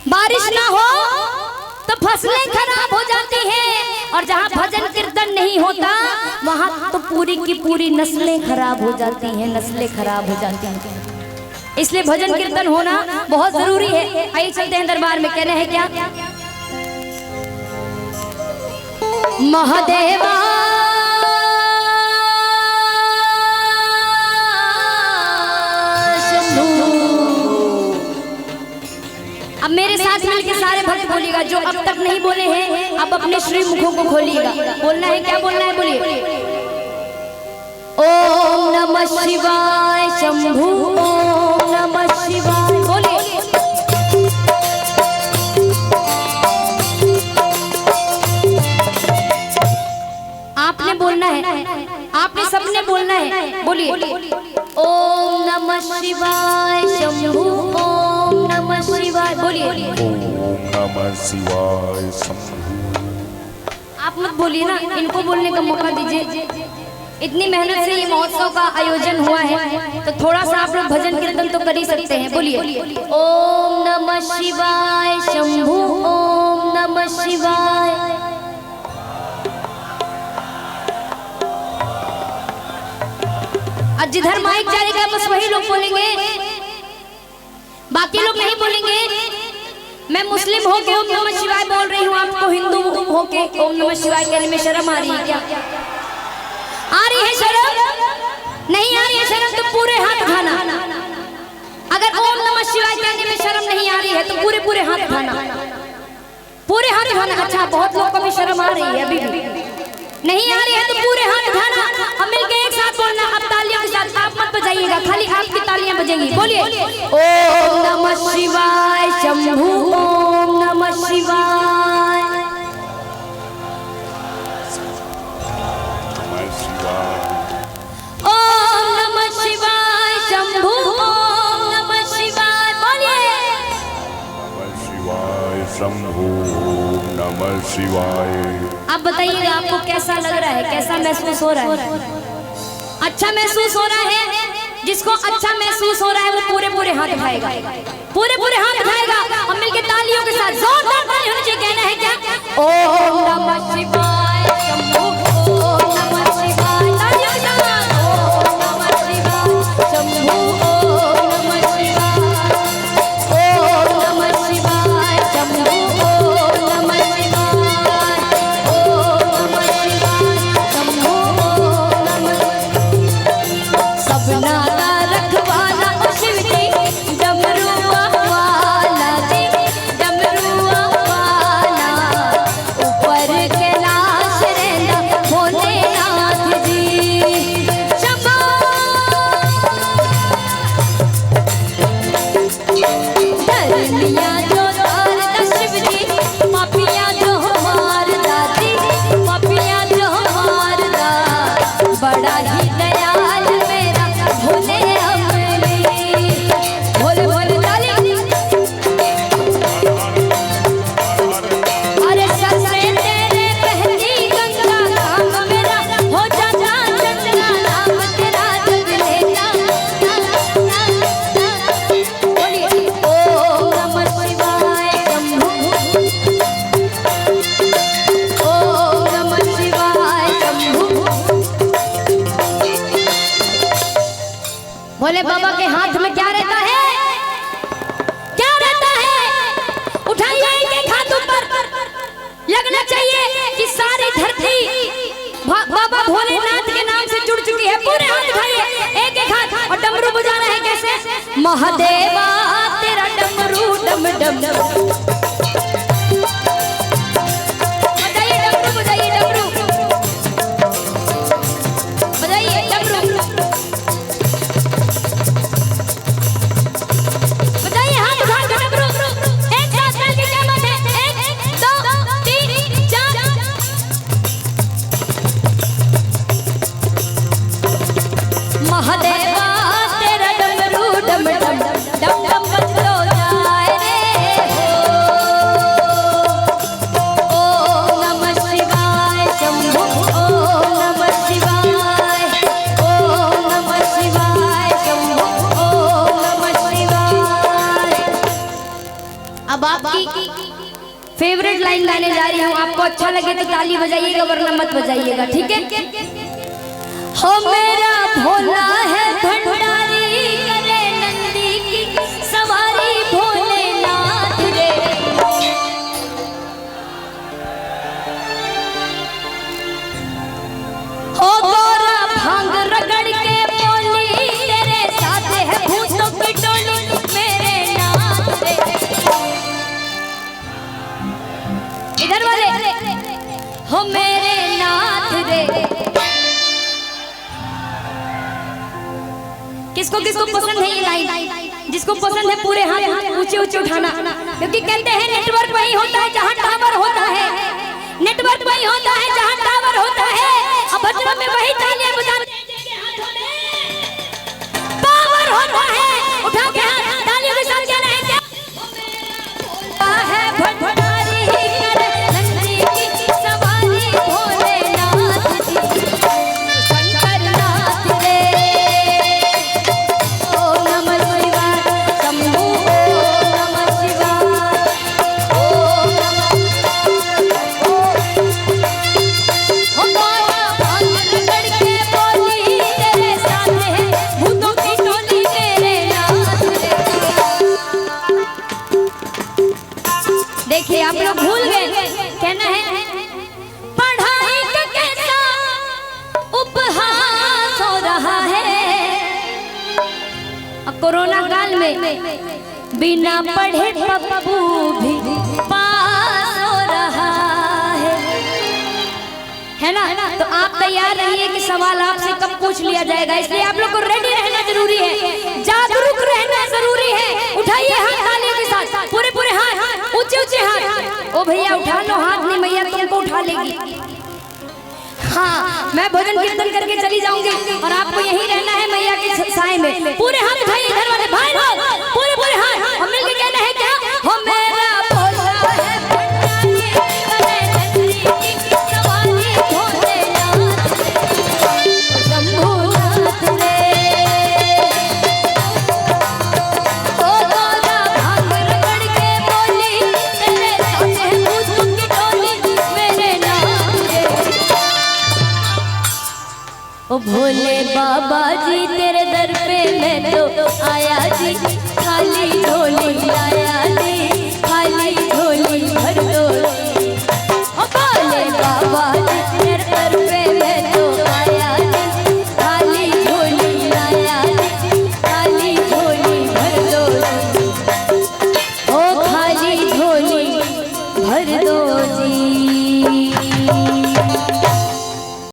बारिश ना हो तो फसलें खराब हो जाती हैं, और जहाँ भजन कीर्तन नहीं होता वहाँ तो पूरी की पूरी नस्लें खराब हो जाती हैं, नस्लें खराब हो जाती हैं। इसलिए भजन कीर्तन होना बहुत जरूरी है। आइए चलते हैं दरबार में। कहना है क्या? महादेवा अब मेरे साथ मिलकर सारे भक्त बोलिएगा। जो अब तक नहीं बोले हैं अब अपने श्री मुखों को खोलिएगा। बोलना है क्या? बोलना है, बोलिए। ओम नमः शिवाय शंभू, ओम नमः शिवाय। बोलिए। आपने बोलना है, आपने सबने बोलना है। बोलिए। ओम नमः शिवाय शंभू, ओम नमः शिवाय। बोलिए। ओम नमः शिवाय शंभू। आप मत बोलिए ना, इनको बोलने का मौका दीजिए। इतनी मेहनत से ये महोत्सव का आयोजन हुआ है तो थोड़ा सा आप लोग भजन कीर्तन तो कर ही सकते हैं। बोलिए। ओम नमः शिवाय शंभू, ओम नमः शिवाय। आज जिधर माइक जाएगा बस वही लोग बोलेंगे, बाकी लोग नहीं बोलेंगे। मैं मुस्लिम होके ओम नमः शिवाय बोल रही हूँ, आपको हिंदू होके ओम नमः शिवाय कहने में शर्म आ रही है क्या? आ रही है शर्म? नहीं आ रही है शर्म तो पूरे हाथ उठाना। अगर ओम नमः शिवाय कहने में शर्म नहीं आ रही है तो पूरे पूरे हाथ उठाना, पूरे हाथ उठाना। अच्छा, बहुत लोगों को भी शर्म आ रही है, अभी भी नहीं आ रही है तो पूरे हाथ उठाना। अब मिलके एक साथ बोलना। अब तालियों के साथ आप मत बजाइएगा, खाली आपकी तालियां बजेंगी। बोलिए। ओम नमः शिवाय शंभू, ओम नमः शिवाय। ओम नमः शिवाय शंभू, ओम नमः शिवाय। बोलिए। नमः शिवाय शंभू, नमः शिवाय। आप बताइएगा आपको कैसा लग रहा है, कैसा महसूस हो रहा है? अच्छा महसूस हो रहा है? जिसको अच्छा महसूस हो रहा है वो पूरे पूरे हाथ उठाएगा, पूरे पूरे हाथ उठाएगा। हम मिलके तालियों के साथ जोरदार ताली होनी चाहिए। कहना है क्या? ओम नमः शिवाय शंभू, ओम नमः शिवाय। तालियों के साथ। ओम नमः शिवाय शंभू, ओम नमः शिवाय। ओम नमः शिवाय शंभू, ओम नमः शिवाय। ओम नमः शिवाय शंभू, ओम नमः। सबना का रखवाला शिव जी, डमरू वाला जी, डमरू वाला। ऊपर कैलाश रहना भोलेनाथ जी। शंभो धर्मिया जो तारता शिव जी, पापिया जो मारता जी, पापिया जो मारता। बड़ा ही दयाल मेरा भोले अमली। भोले भोले ताली। अरे ससुरे तेरे बहती गंगा, काम मेरा हो जाता चंगा, नाम तेरा जग लेगा। बोलिए। ओम नमः शिवाय शंभू, ओम नमः शिवाय शंभू। भोले बाबा के हाथ में क्या रहता है? क्या रहता है? उठाइए एक एक हाथ ऊपर। लगना चाहिए कि सारी धरती बाबा भोलेनाथ के नाम से जुड़ चुकी है। पूरे हाथ उठाइए, एक एक हाथ। और डमरू बजाना है कैसे? महादेवा तेरा डमरू डम डम। बजाइए डमरू, बजाइए डमरू, बजाइए डमरू, बजाइए हाथ उठा के डमरू। एक साथ मिलके क्या बात है? 1 2 3 4। महादेवा तेरा डमरू डम डम, डम डम बजता अब आपकी फेवरेट लाइन गाने जा रही हूँ, आपको अच्छा लगे तो ताली बजाइएगा वरना मत बजाइएगा, ठीक है। हो मेरा भोला है भंडारी करे नंदी की सवारी भोलेनाथ रे। हो गोरा भांग रगड़ के बोली तेरे साथ है भूतों की टोली मेरे नाथ रे। इधर वाले हो मेरे नाथ रे। किसको किसको पसंद है ये लाइन? जिसको पसंद है पूरे हाथ ऊंचे ऊंचे उठाना, क्योंकि कहते हैं नेटवर्क वही होता है जहाँ टावर होता है, नेटवर्क वही होता है जहाँ टावर होता है। अब बचपन में वही तालियां बजाते पावर होता है। उठा के हाथ तालियों के साथ कहना है क्या है भंडारी करे नंदी की सवारी भोलेनाथ जी शंकर नाथ रे। ओम नमः शिवाय शंभू ओम नमः शिवाय ओम नमः। भांग रगड़ के बोली तेरे साथ है भूतों की टोली मेरे नाथ रे। देखिए आप लोग भूल गए, कहना है पढ़ाई का कैसा उपहास हो रहा है। कोरोना काल में बिना पढ़े पप्पू भी पास हो रहा है ना। तो आप तैयार रहिए कि सवाल आपसे कब पूछ लिया जाएगा, इसलिए आप लोग को रेडी रहना जरूरी है, जागरूक रहना जरूरी है। उठाइए हाथ तालियों के साथ, पूरे पूरे हाथ ऊंचे ऊंचे हाथ। ओ भैया उठा लो हाथ, नहीं मैया तुमको उठा लेगी। हाँ मैं भजन कीर्तन करके चली जाऊंगी और आपको यहीं रहना है मैया के साए में। पूरे हाथ उठाइए इधर वाले भाई लोग, पूरे पूरे हाथ हम मिलके कहना है क्या हो मेरा भोला है भंडारी करे नंदी की सवारी भोलेनाथ शंभूनाथ रे। ओ गोरा भांग रगड़ के बोली तेरे साथ है भूतों की टोली मेरे नाथ रे। ओ भोले बाबा जी तेरे दर पे मैं तो आया जी, खाली झोली लाया जी, खाली झोली भर दो। ओ भोले बाबा जी तेरे दर पे मैं तो आया जी, खाली झोली लाया जी, खाली झोली भर दो। ओ खाली झोली भर दो जी।